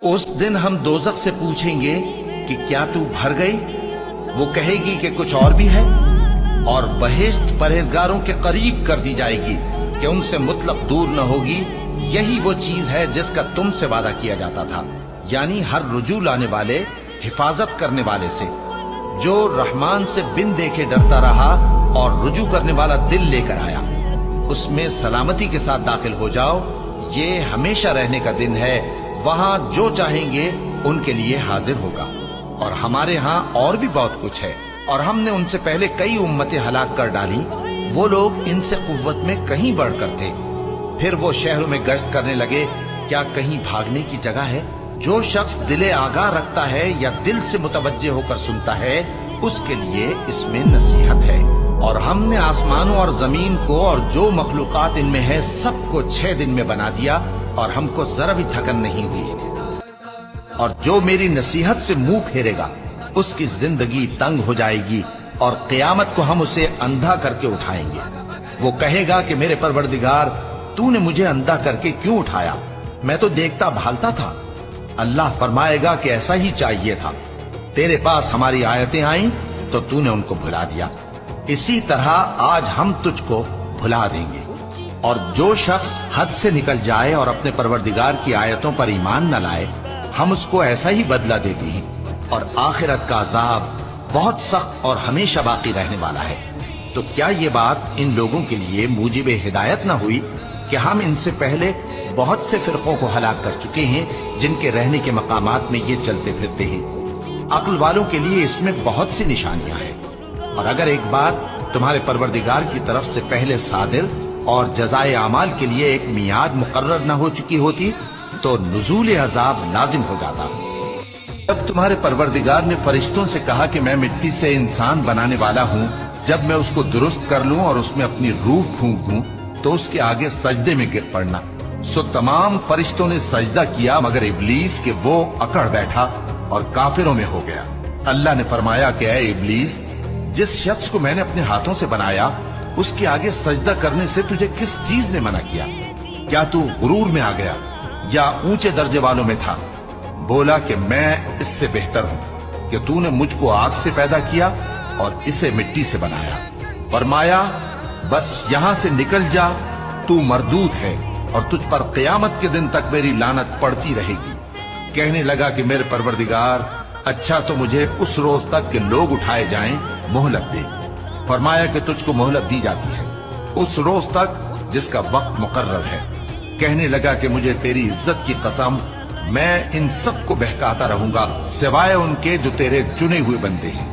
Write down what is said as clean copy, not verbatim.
उस दिन हम दोजख से पूछेंगे कि क्या तू भर गई? वो कहेगी कि कुछ और भी है। और बहिश्त परहेजगारों के करीब कर दी जाएगी कि उनसे मुतलक दूर न होगी। यही वो चीज है जिसका तुमसे वादा किया जाता था, यानी हर रुजू लाने वाले, हिफाजत करने वाले से। जो रहमान से बिन देखे डरता रहा और रुजू करने वाला दिल लेकर आया, उसमें सलामती के साथ दाखिल हो जाओ। ये हमेशा रहने का दिन है, वहां जो चाहेंगे उनके लिए हाजिर होगा। और हमारे यहाँ और भी बहुत कुछ है, और हमने उनसे पहले कई उम्मतें हलाक कर डाली। वो लोग इनसे कुव्वत में कहीं बढ़कर थे। फिर वो शहरों में गश्त करने लगे, क्या कहीं भागने की जगह है? जो शख्स दिले आगाह रखता है या दिल से मुतवज्जे होकर सुनता है, उसके लिए इसमें नसीहत है। और हमने आसमानों और जमीन को और जो मखलूकात इनमें है सबको 6 दिन में बना दिया, और हमको जरा भी थकन नहीं हुई। और जो मेरी नसीहत से मुंह फेरेगा, उसकी जिंदगी तंग हो जाएगी, और क़यामत को हम उसे अंधा करके उठाएंगे। वो कहेगा कि मेरे परवरदिगार, तूने मुझे अंधा करके क्यों उठाया? मैं तो देखता भालता था। अल्लाह फरमाएगा कि ऐसा ही चाहिए था। तेरे पास हमारी आयतें आईं तो तूने उनको भुला दिया। इसी तरह आज हम तुझको भुला देंगे। और जो शख्स हद से निकल जाए और अपने परवरदिगार की आयतों पर ईमान न लाए, हम उसको ऐसा ही बदला देते हैं। और आखिरत का अजाब बहुत सख्त और हमेशा बाकी रहने वाला है। तो क्या ये बात इन लोगों के लिए मूजिब हिदायत न हुई कि हम इनसे पहले बहुत से फिरकों को हलाक कर चुके हैं, जिनके रहने के मकामात में ये चलते फिरते हैं। अक्ल वालों के लिए इसमें बहुत सी निशानियां हैं। और अगर एक बात तुम्हारे परवरदिगार की तरफ से पहले सादिर और जज़ाए आमाल के लिए एक मियाद मुकर्रर न हो चुकी होती, तो नुज़ूल अजाब लाजिम हो जाता। जब तुम्हारे परवरदिगार ने फरिश्तों से कहा कि मैं मिट्टी से इंसान बनाने वाला हूँ, जब मैं उसको दुरुस्त कर लूं और उसमें अपनी रूह फूंक दूं, तो उसके आगे सजदे में गिर पड़ना। सो तमाम फरिश्तों ने सजदा किया, मगर इब्लीस के वो अकड़ बैठा और काफिरों में हो गया। अल्लाह ने फरमाया कि ऐ इब्लीस, जिस शख्स को मैंने अपने हाथों से बनाया, उसके आगे सजदा करने से तुझे किस चीज ने मना किया? क्या तू गुरूर में आ गया या ऊंचे दर्जे वालों में था? बोला कि मैं इससे बेहतर हूं कि तूने मुझको आग से पैदा किया और इसे मिट्टी से बनाया। फरमाया, बस यहां से निकल जा, तू मरदूद है और तुझ पर क़यामत के दिन तक मेरी लानत पड़ती रहेगी। कहने लगा कि मेरे परवरदिगार, अच्छा तो मुझे उस रोज तक के लोग उठाए जाएं मोहलत दे। फरमाया कि तुझको मोहलत दी जाती है उस रोज तक जिसका वक्त मुकर्रर है। कहने लगा कि मुझे तेरी इज्जत की कसम, मैं इन सब को बहकाता रहूंगा सिवाय उनके जो तेरे चुने हुए बंदे हैं।